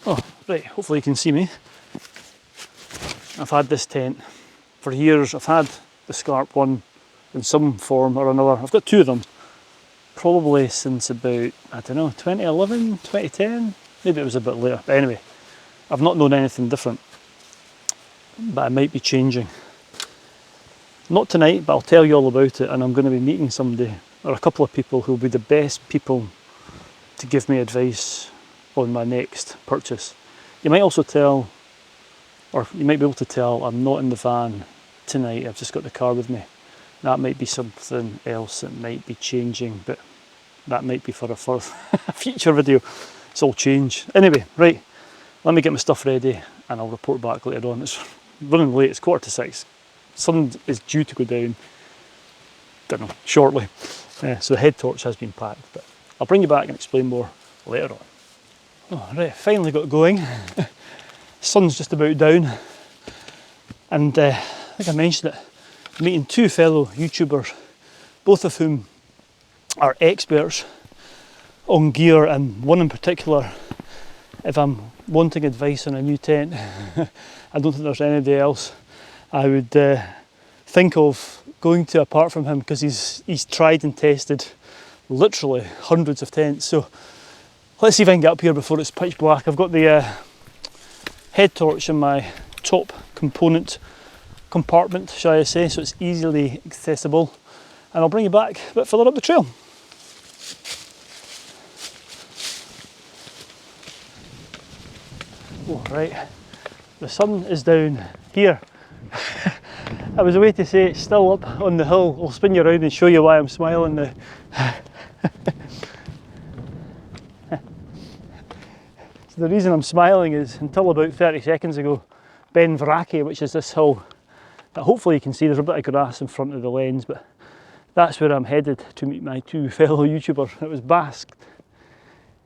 Oh, right, hopefully you can see me. I've had this tent for years. I've had the SCARP1 in some form or another. I've got two of them, probably since about, I don't know, 2011, 2010? Maybe it was a bit later. But anyway, I've not known anything different. But I might be changing. Not tonight, but I'll tell you all about it, and I'm going to be meeting somebody, or a couple of people, who will be the best people to give me advice on my next purchase. You might also tell, or you might be able to tell, I'm not in the van tonight, I've just got the car with me. That might be something else that might be changing, but that might be for a future video. It's all change. Anyway, right, let me get my stuff ready and I'll report back later on. It's running late, it's 5:45. Sun is due to go down, don't know, shortly. So the head torch has been packed, but I'll bring you back and explain more later on. Oh, right, finally got going. Sun's just about down, and I think I mentioned it, I'm meeting two fellow YouTubers, both of whom are experts on gear, and one in particular, if I'm wanting advice on a new tent, I don't think there's anybody else I would think of going to apart from him, because he's tried and tested literally hundreds of tents. So let's see if I can get up here before it's pitch black. I've got the head torch in my top compartment, shall I say, so it's easily accessible, and I'll bring you back a bit further up the trail. Oh, right, the sun is down here. I was away to say it's still up on the hill. I'll spin you around and show you why I'm smiling now. So the reason I'm smiling is, until about 30 seconds ago, Ben Vrackie, which is this hill that hopefully you can see, there's a bit of grass in front of the lens, but that's where I'm headed to meet my two fellow YouTubers. It was basked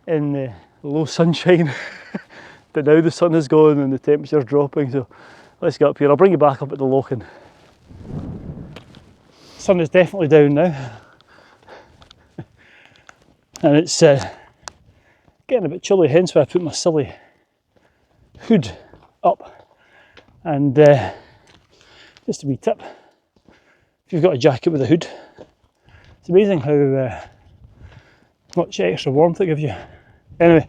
in the low sunshine, but now the sun is gone and the temperature's dropping, so let's get up here. I'll bring you back up at the lock-in. Sun is definitely down now, and it's getting a bit chilly, hence why I put my silly hood up. And just a wee tip, if you've got a jacket with a hood, it's amazing how much extra warmth it gives you. Anyway,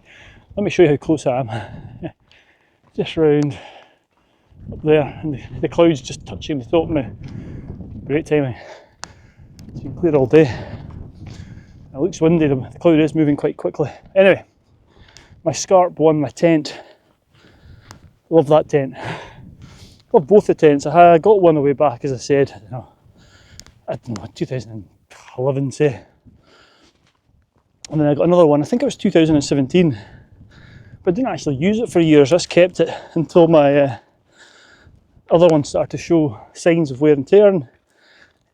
let me show you how close I am. Just round up there, and the clouds just touching the top of me. Great timing. It's been clear all day. It looks windy, the cloud is moving quite quickly. Anyway, my SCARP1, my tent. Love that tent. Love both the tents. I got one away back, as I said, I don't know, 2011 say. And then I got another one, I think it was 2017. But I didn't actually use it for years. I just kept it until my other one started to show signs of wear and tear. And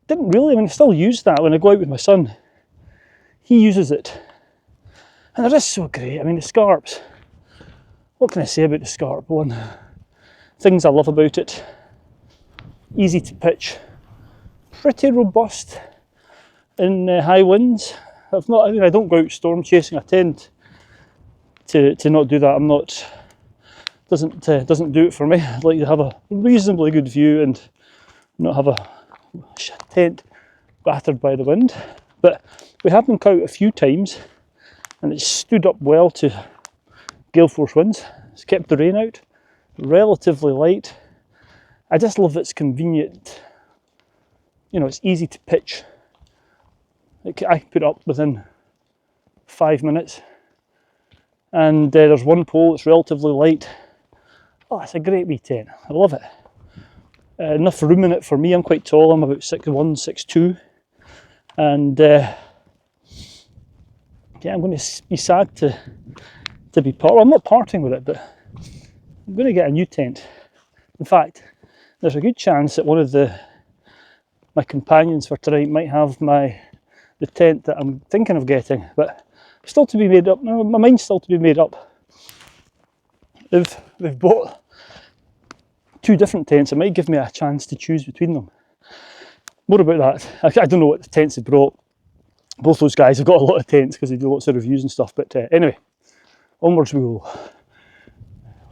didn't really, I mean, I still use that when I go out with my son. He uses it. And they're just so great. I mean, the Scarps, what can I say about the SCARP1? Things I love about it: easy to pitch, pretty robust in high winds. I don't go out storm chasing. I tend to not do that. I'm not, doesn't do it for me. I'd like to have a reasonably good view and not have a tent battered by the wind. But we have been out a few times and it's stood up well to gale force winds. It's kept the rain out, relatively light. I just love that it's convenient. You know, it's easy to pitch. I can put it up within 5 minutes. And there's one pole that's relatively light. Oh, it's a great wee tent. I love it. Enough room in it for me. I'm quite tall. I'm about 6'1", 6'2". And yeah, I'm going to be sad to be part. Well, I'm not parting with it, but I'm going to get a new tent. In fact, there's a good chance that one of my companions for tonight might have the tent that I'm thinking of getting, but still to be made up. No, my mind's still to be made up. If they've bought two different tents, it might give me a chance to choose between them. More about that. I don't know what the tents they've brought. Both those guys have got a lot of tents because they do lots of reviews and stuff, but anyway, onwards we go.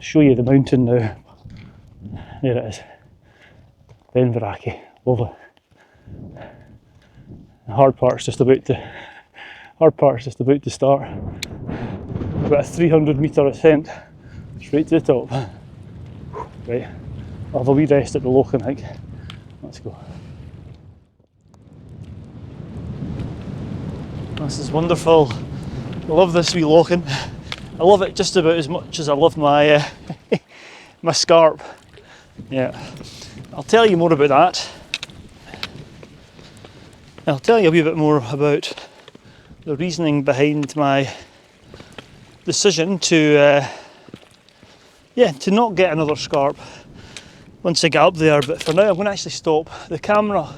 show you the mountain now. There it is. Ben Vrackie. Lovely. The hard part's just about to start. About a 300 metre ascent straight to the top. Right, I'll have a wee rest at the Lochan, I think. Let's go. This is wonderful. I love this wee Lochan. I love it just about as much as I love my my Scarp. Yeah, I'll tell you more about that. I'll tell you a wee bit more about the reasoning behind my decision to not get another Scarp once I get up there. But for now, I'm going to actually stop. The camera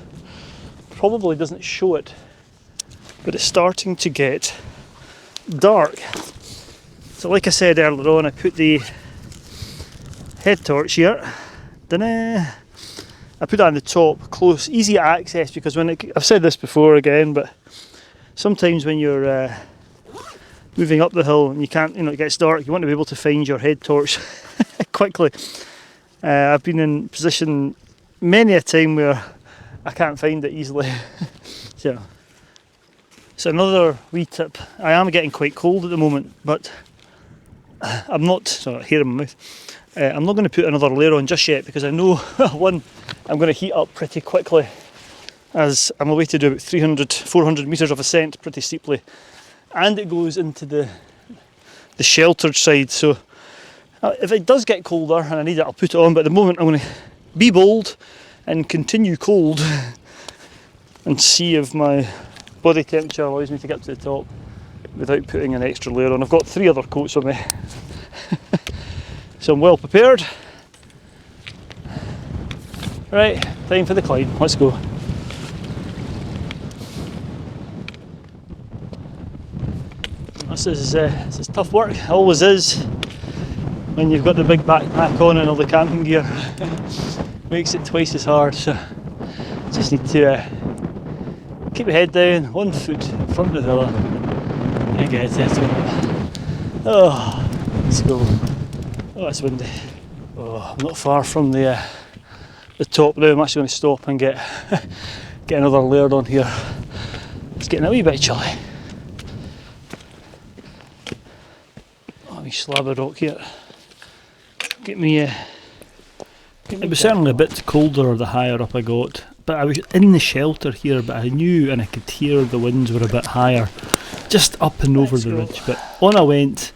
probably doesn't show it, but it's starting to get dark. So like I said earlier on, I put the head torch here. I put that on the top, close, easy access, because I've said this before again, but sometimes when you're moving up the hill and you can't, it gets dark, you want to be able to find your head torch quickly. I've been in position many a time where I can't find it easily. So another wee tip. I am getting quite cold at the moment, but I'm not, sorry, hair in my mouth. I'm not going to put another layer on just yet, because I know, one, I'm going to heat up pretty quickly, as I'm away to do about 400 metres of ascent pretty steeply, and it goes into the sheltered side. So if it does get colder and I need it, I'll put it on, but at the moment I'm going to be bold and continue cold and see if my body temperature allows me to get to the top without putting an extra layer on. I've got 3 other coats on me. So I'm well prepared. Right, time for the climb. Let's go. This is tough work. It always is when you've got the big backpack on and all the camping gear. Makes it twice as hard. So just need to keep your head down, 1 foot in front of the other, and get it to it. Oh, let's go. Oh, it's windy. Oh, I'm not far from the top now. I'm actually going to stop and get another layer on here. It's getting a wee bit chilly. Oh, a wee slab of rock here. It was certainly a bit colder the higher up I got, but I was in the shelter here, but I knew and I could hear the winds were a bit higher, just up and over the ridge. But on I went,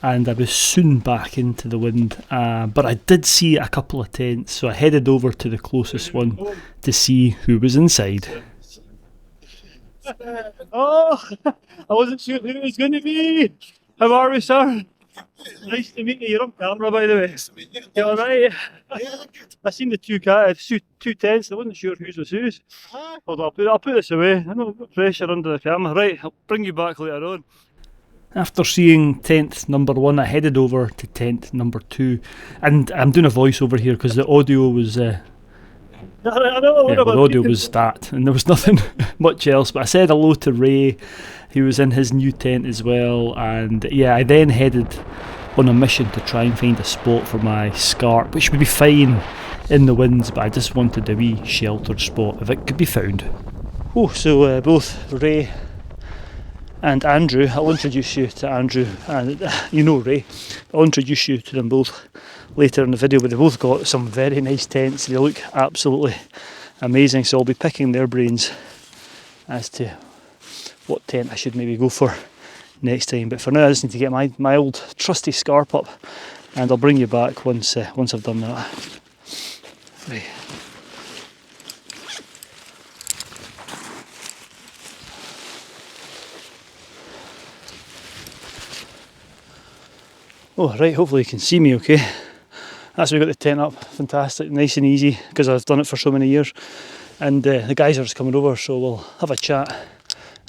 and I was soon back into the wind, but I did see a couple of tents, so I headed over to the closest one to see who was inside. Oh, I wasn't sure who it was going to be. How are we, sir? Nice to meet you. You're on camera, by the way. You alright? I seen the two tents. I wasn't sure whose was whose. Hold on, I'll put this away. I know pressure under the camera. Right, I'll bring you back later on. After seeing tent number 1, I headed over to tent number 2, and I'm doing a voiceover here because the audio was the audio was that, and there was nothing much else. But I said hello to Ray, who was in his new tent as well, and yeah, I then headed on a mission to try and find a spot for my Scarp, which would be fine in the winds, but I just wanted a wee sheltered spot if it could be found. Oh, so both Ray and Andrew, I'll introduce you to Andrew, and you know Ray, I'll introduce you to them both later in the video, but they both got some very nice tents. They look absolutely amazing, so I'll be picking their brains as to what tent I should maybe go for next time. But for now I just need to get my old trusty Scarp up, and I'll bring you back once I've done that. Right. Oh right, hopefully you can see me okay. That's why we got the tent up, fantastic, nice and easy, because I've done it for so many years. And the guys are just coming over, so we'll have a chat.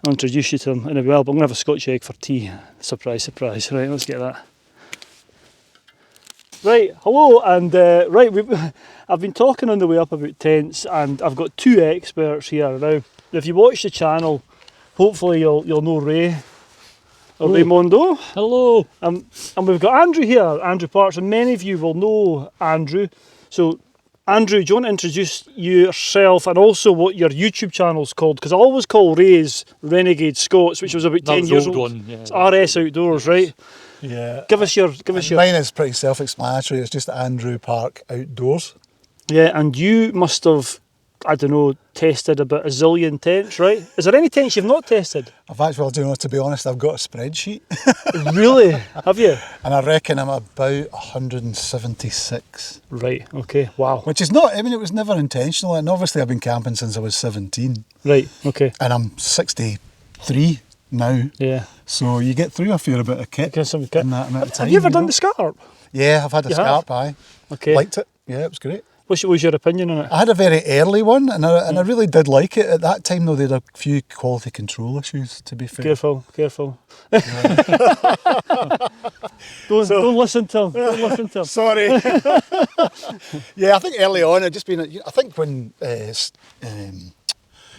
I'll introduce you to them in a while, but I'm going to have a Scotch egg for tea. Surprise, surprise. Right, let's get that. Right, hello, and I've been talking on the way up about tents, and I've got 2 experts here now. If you watch the channel, hopefully you'll know Ray. Raimondo. Hello. And we've got Andrew here, Andrew Parks, and many of you will know Andrew. So, Andrew, do you want to introduce yourself and also what your YouTube channel's called? Because I always call Ray's Renegade Scots, which was about 10 years old. One, yeah. It's RS Outdoors, right? Yeah. Give us your. Mine is pretty self-explanatory. It's just Andrew Park Outdoors. Yeah, and you must have, I don't know, tested about a zillion tents, right? Is there any tents you've not tested? I've actually, to be honest, I've got a spreadsheet. Really? Have you? And I reckon I'm about 176. Right, okay, wow. Which is not, it was never intentional. And obviously I've been camping since I was 17. Right, okay. And I'm 63 now. Yeah. So you get through a fair bit of kit Get some kit. in that amount of time. Have you ever done the Scarp? Yeah, I've had a You Scarp, have? aye. Okay. Liked it. Yeah, it was great. What was your opinion on it? I had a very early one, and I really did like it. At that time, though, they had a few quality control issues, to be fair. Careful. Don't listen to him. Sorry. Yeah, I think early on, I'd just been, I think when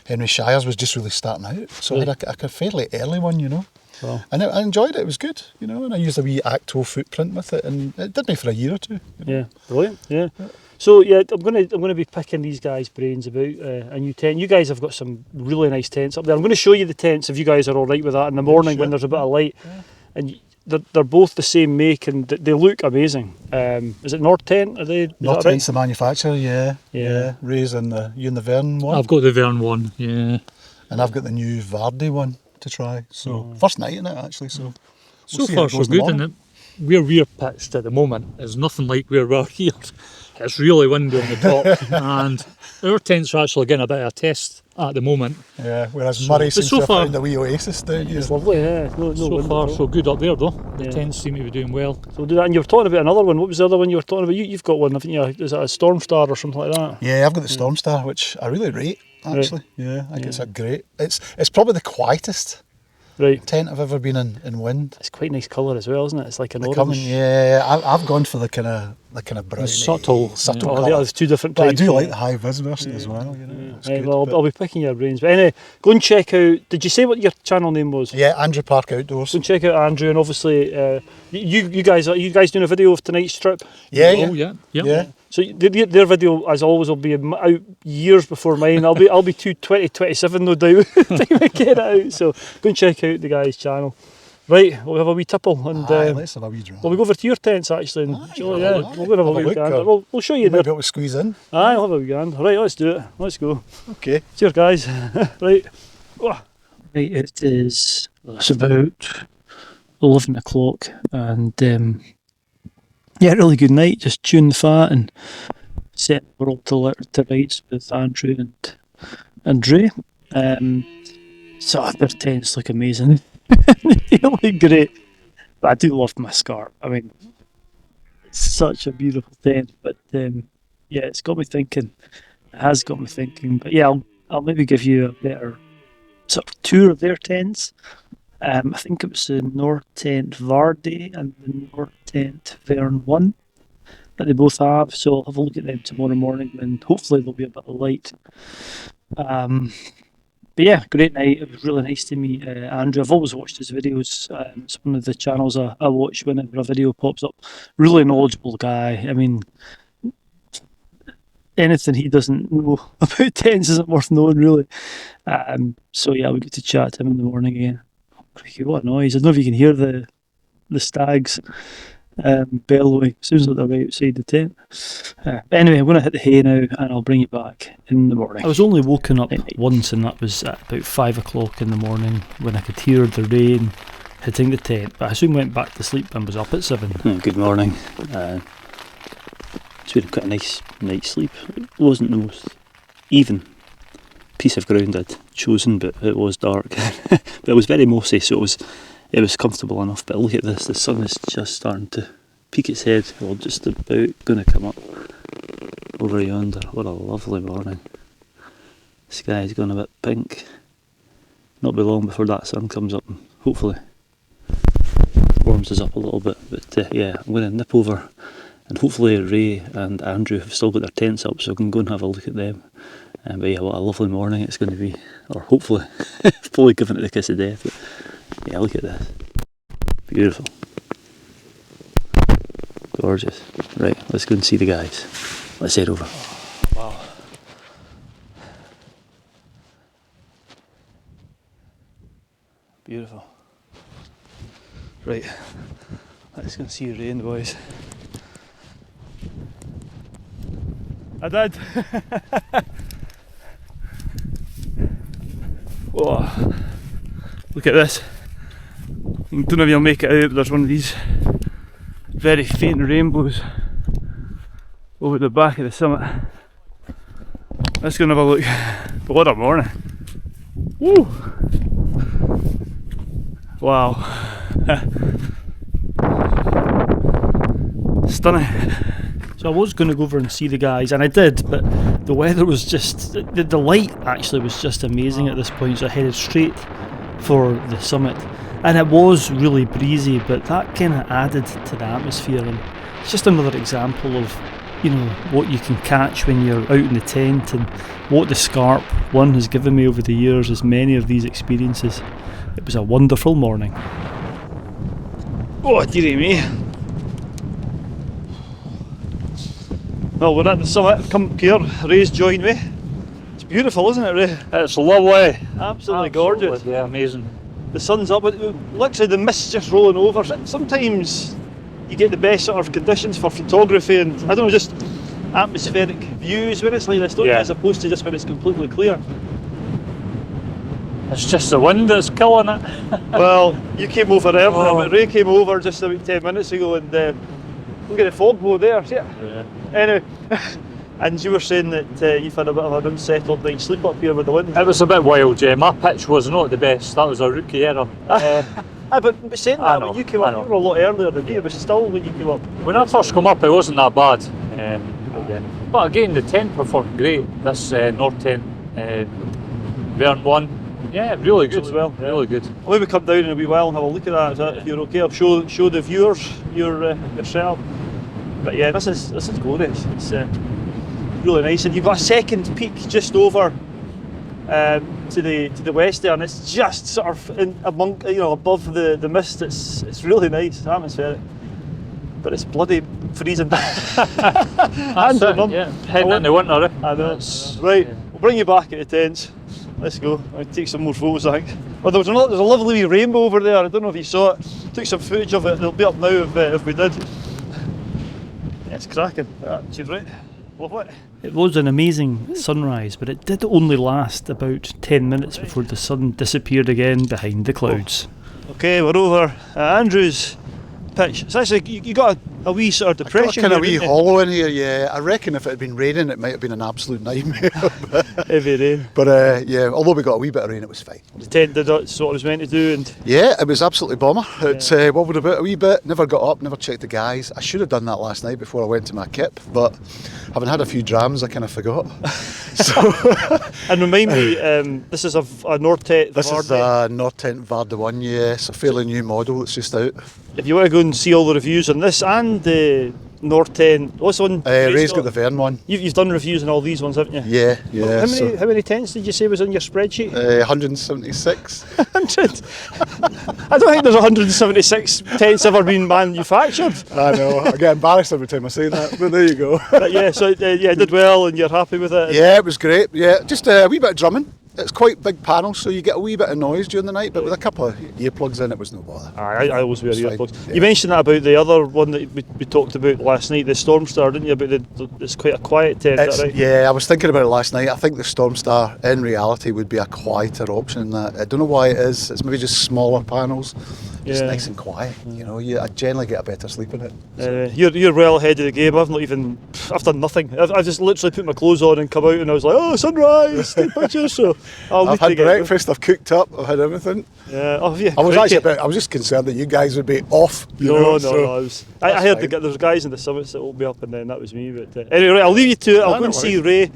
Henry Shires was just really starting out, so I had a fairly early one, Wow. And I enjoyed it. It was good, and I used a wee Acto footprint with it, and it did me for a year or two. Yeah, brilliant. Yeah. So yeah, I'm gonna be picking these guys' brains about a new tent. You guys have got some really nice tents up there. I'm going to show you the tents if you guys are all right with that in the morning when there's a bit of light. Yeah. And they're both the same make and they look amazing. Is it North Tent? Are they? North Tent's the manufacturer, yeah. Yeah. Ray's in you in the Vern one. I've got the Vern one, yeah. And I've got the new Vardy one to try. So first night in it actually. So so far so good, and where we're pitched at the moment is nothing like where we're here. It's really windy on the top, and our tents are actually getting a bit of a test at the moment. Yeah, whereas Murray seems to have found a wee oasis down here. It's lovely, yeah. No so far so good up there though. The tents seem to be doing well. So we'll do that. And you were talking about another one. What was the other one you were talking about? You've got one, haven't you? Is it a Stormstar or something like that? Yeah, I've got the Stormstar, which I really rate actually. Right. Yeah, I think it's a great. It's probably the quietest tent I've ever been in wind. It's quite a nice colour as well, isn't it? It's like an orange. I've gone for the kind of browny, subtle colour. There's two different types. But I do like the high vis version as well. Right, well, I'll be picking your brains. But anyway, go and check out. Did you say what your channel name was? Yeah, Andrew Park Outdoors. Go and check out Andrew, and obviously, you guys doing a video of tonight's trip? Yeah. Oh yeah. So their video, as always, will be out years before mine. I'll be 2027 no doubt time I get it out. So go and check out the guy's channel. Right, we'll have a wee tipple and let's have a wee draw. Well, we go over to your tents actually. And we'll go have a wee gander. We'll show you there. Maybe able to squeeze in. Aye, we'll have a wee gander. Right, let's do it. Let's go. Okay. Cheers, guys. Right. Right, it is. It's about 11 o'clock, and really good night. Just chewing the fat and setting the world to rights with Andrew and Dre. So their tents look amazing. They look great. But I do love my Scarp. I mean, it's such a beautiful tent. But it's got me thinking. It has got me thinking. But yeah, I'll maybe give you a better sort of tour of their tents. I think it was the North Tent Vardy and the North Tent Vern 1 that they both have. So I'll have a look at them tomorrow morning and hopefully there'll be a bit of light. But yeah, great night. It was really nice to meet Andrew. I've always watched his videos. It's one of the channels I watch whenever a video pops up. Really knowledgeable guy. I mean, anything he doesn't know about tents isn't worth knowing, really. So yeah, we get to chat to him in the morning again. What a noise. I don't know if you can hear the stags bellowing. Sounds like they're right outside the tent. But anyway, I'm going to hit the hay now and I'll bring you back in the morning. I was only woken up once, and that was at about 5 o'clock in the morning when I could hear the rain hitting the tent. But I soon went back to sleep and was up at 7. Good morning. It's been quite a nice night's sleep. It wasn't the most even piece of ground I'd chosen, but it was dark. But it was very mossy, so it was comfortable enough. But look at this, the sun is just starting to peek its head, well, just about going to come up over yonder. What a lovely morning. The sky's gone a bit pink. Not be long before that sun comes up and hopefully warms us up a little bit. But yeah, I'm going to nip over, and hopefully Ray and Andrew have still got their tents up, so I can go and have a look at them. But yeah, what a lovely morning it's going to be, or hopefully, fully giving it the kiss of death. But yeah, look at this. Beautiful. Gorgeous. Right, let's go and see the guys. Let's head over. Wow. Beautiful. Right, let's go and see Ray and the boys. I did. Whoa. Look at this. I don't know if you'll make it out, but there's one of these very faint rainbows over the back of the summit. Let's go and have a look. But what a morning. Woo! Wow. Stunning. So I was going to go over and see the guys, and I did, but the weather was just, the light actually was just amazing at this point, so I headed straight for the summit. And it was really breezy, but that kind of added to the atmosphere, and it's just another example of, you know, what you can catch when you're out in the tent, and what the SCARP1 has given me over the years is many of these experiences. It was a wonderful morning. Oh, dearie me. Well, we're at the summit. Come up here. Ray's joined me. It's beautiful, isn't it, Ray? It's lovely. Absolutely gorgeous. Yeah, amazing. The sun's up. Literally, the mist's just rolling over. Sometimes you get the best sort of conditions for photography, and I don't know, just atmospheric views when it's like this, don't you? As opposed to just when it's completely clear. It's just the wind that's killing it. Well, you came over earlier, but Ray came over just about 10 minutes ago, and look at the fog blow there, see it? Yeah. Anyway, and you were saying that you've had a bit of an unsettled night's sleep up here with the wind. It was a bit wild, yeah. My pitch was not the best. That was a rookie error. But saying that, when you came up, you were a lot earlier than me, but still when you came up. When I first come up, it wasn't that bad. But again, the tent performed great. This North tent, Vern 1. Yeah, really good. Well, really good. I'll maybe come down in a wee while and have a look at that. Is that if you're okay? I'll show the viewers yourself. But yeah, this is glorious. It's really nice, and you've got a second peak just over to the west there, and it's just sort of above the mist. It's really nice. It's atmospheric, but it's bloody freezing. That's it, yeah. Heading into winter. I know. Right, we'll bring you back at the tents. Let's go. I'll take some more photos, I think. Well, there's a lovely wee rainbow over there. I don't know if you saw it. Took some footage of it. It'll be up now if we did. Yeah, it's cracking. She's right. Lovely. It was an amazing sunrise, but it did only last about 10 minutes before the sun disappeared again behind the clouds. Okay, we're over Andrew's pitch. It's actually, you got a wee sort of depression. Got a wee hollow in here, yeah. I reckon if it had been raining, it might have been an absolute nightmare. Heavy rain. But yeah, although we got a wee bit of rain, it was fine. The tent did what it was meant to do, and yeah, it was absolutely bomber. It wobbled about a wee bit. Never got up, never checked the guys. I should have done that last night before I went to my kip, but having had a few drams, I kind of forgot. And remind me, this is a North tent. This is a North tent Varda 1, yeah. It's a fairly new model that's just out. If you want to go and see all the reviews on this and the North tent, what's one? Ray's got the Vern 1. You've done reviews on all these ones, haven't you? Yeah, yeah. How many tents did you say was on your spreadsheet? 176. 100? I don't think there's 176 tents ever been manufactured. I know, I get embarrassed every time I say that, but there you go. But yeah, so it did well and you're happy with it? Yeah, it was great. Yeah, just a wee bit of drumming. It's quite big panels, so you get a wee bit of noise during the night, but with a couple of earplugs in, it was no bother. I always wear earplugs. Yeah. You mentioned that about the other one that we talked about last night, the Stormstar, didn't you? About it's quite a quiet tent, is that right? Yeah, I was thinking about it last night. I think the Stormstar, in reality, would be a quieter option than that. I don't know why it is. It's maybe just smaller panels. Just nice and quiet, you know. I generally get a better sleep in it. So. You're well ahead of the game. I've done nothing. I've just literally put my clothes on and come out, and I was like, oh, sunrise, take pictures. So I've had breakfast, I've cooked up, I've had everything. Yeah, oh yeah. I was just concerned that you guys would be off. No. I heard there's guys in the summits that will be up, and then that was me. But anyway, I'll leave you to it. I'll go and see Ray,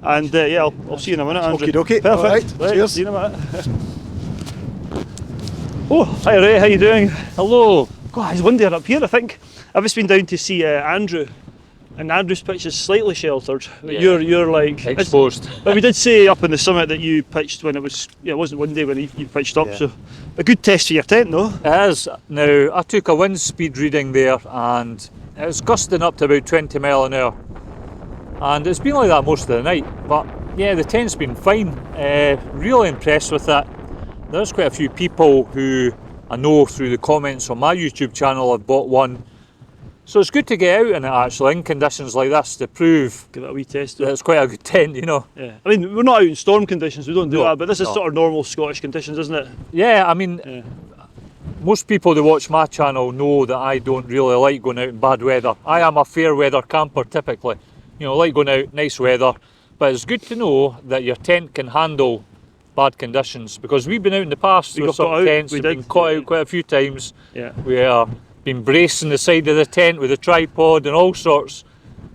and I'll see you in a minute, Andrew. Okay. Perfect. Right. Cheers. See you in a minute. Oh, hi Ray, how you doing? Hello. God, it's windier up here, I think. I've just been down to see Andrew And Andrew's pitch is slightly sheltered. But Yeah. you're like Exposed. But we did say up on the summit that you pitched when it was, it wasn't windy when you pitched up. Yeah. So a good test for your tent, though. It is. Now, I took a wind speed reading there and it was gusting up to about 20 mile an hour. And it's been like that most of the night. But yeah, the tent's been fine. Really impressed with it. There's quite a few people who I know through the comments on my YouTube channel have bought one. So it's good to get out in it actually, in conditions like this, to prove Give it a wee test. that it's quite a good tent, you know. Yeah. I mean, we're not out in storm conditions, we don't do No, that, but this is no. sort of normal Scottish conditions, isn't it? Yeah, I mean, Yeah. most people that watch my channel know that I don't really like going out in bad weather. I am a fair weather camper typically. You know, like going out, nice weather. But it's good to know that your tent can handle bad conditions, because we've been out in the past We with got some caught out, tents, we we've did, been caught yeah. out quite a few times. Yeah. We have been bracing the side of the tent with a tripod and all sorts.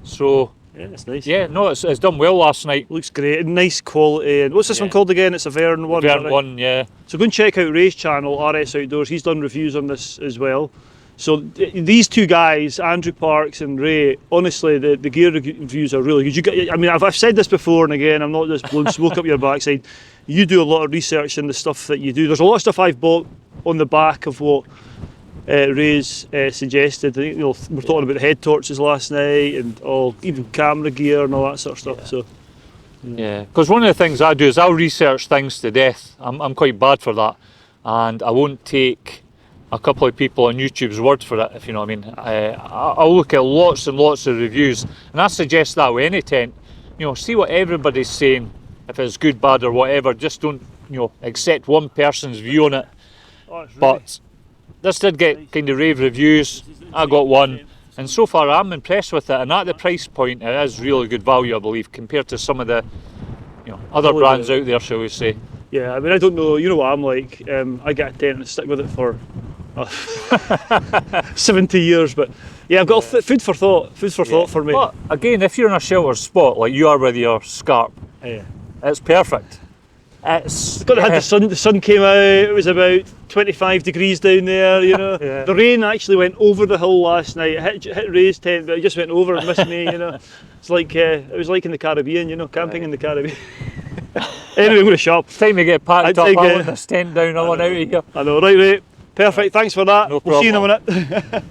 So Yeah, it's nice. yeah, no, it's done well last night. Looks great, and nice quality. And what's this Yeah. one called again? It's a Vern one. Vern right? one, yeah. So go and check out Ray's channel, RS Outdoors. He's done reviews on this as well. So these two guys, Andrew Parks and Ray, honestly, the gear reviews are really good. You get, I mean, I've said this before and again, I'm not just blowing smoke up your backside. You do a lot of research in the stuff that you do. There's a lot of stuff I've bought on the back of what Ray's suggested. I think, you know, we're talking about head torches last night and all, even camera gear and all that sort of stuff. So Yeah, because one of the things I do is I'll research things to death. I'm quite bad for that, and I won't take a couple of people on YouTube's word for it, if you know what I mean. I'll look at lots and lots of reviews, and I suggest that with any tent. You know, see what everybody's saying, if it's good, bad, or whatever. Just don't, you know, accept one person's view on it. But this did get kind of rave reviews. I got one, and so far I'm impressed with it. And at the price point, it is really good value, I believe, compared to some of the, you know, other brands out there, shall we say. yeah, I mean, I don't know, you know what I'm like. I get a tent and stick with it for 70 years, but yeah, I've got food for thought for me. But again, if you're in a sheltered spot like you are with your Scarp, Yeah. it's perfect. It's Got had the sun came out, it was about 25 degrees down there, you know. Yeah. The rain actually went over the hill last night. It hit Ray's tent, but it just went over and missed me, you know. It's like, it was like in the Caribbean, you know, camping in the Caribbean. Anyway, I'm going to shop. time to get packed I up. think, I want this tent down. I want out of here. I know, right, Ray. Perfect, thanks for that. No We'll see you in a problem. minute.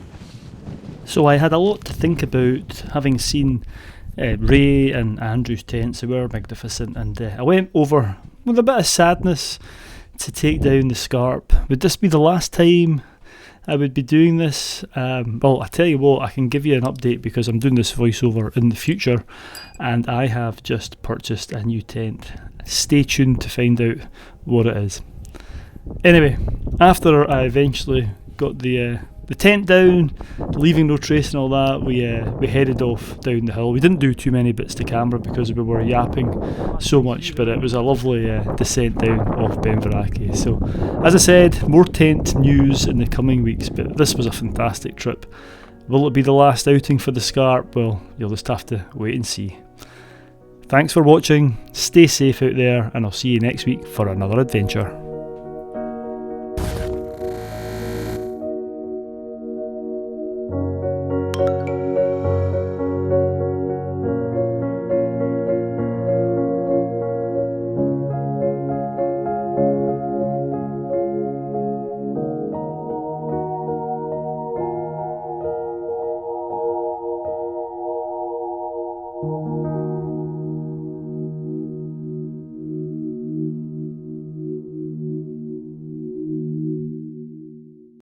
So I had a lot to think about, having seen Ray and Andrew's tents. They were magnificent, and I went over with a bit of sadness to take down the Scarp. Would this be the last time I would be doing this? Well, I tell you what, I can give you an update because I'm doing this voiceover in the future, and I have just purchased a new tent. Stay tuned to find out what it is. Anyway, after I eventually got the tent down, leaving no trace and all that, we headed off down the hill. We didn't do too many bits to camera because we were yapping so much, but it was a lovely descent down off Ben Vrackie. So, as I said, more tent news in the coming weeks, but this was a fantastic trip. Will it be the last outing for the Scarp? Well, you'll just have to wait and see. Thanks for watching, stay safe out there, and I'll see you next week for another adventure.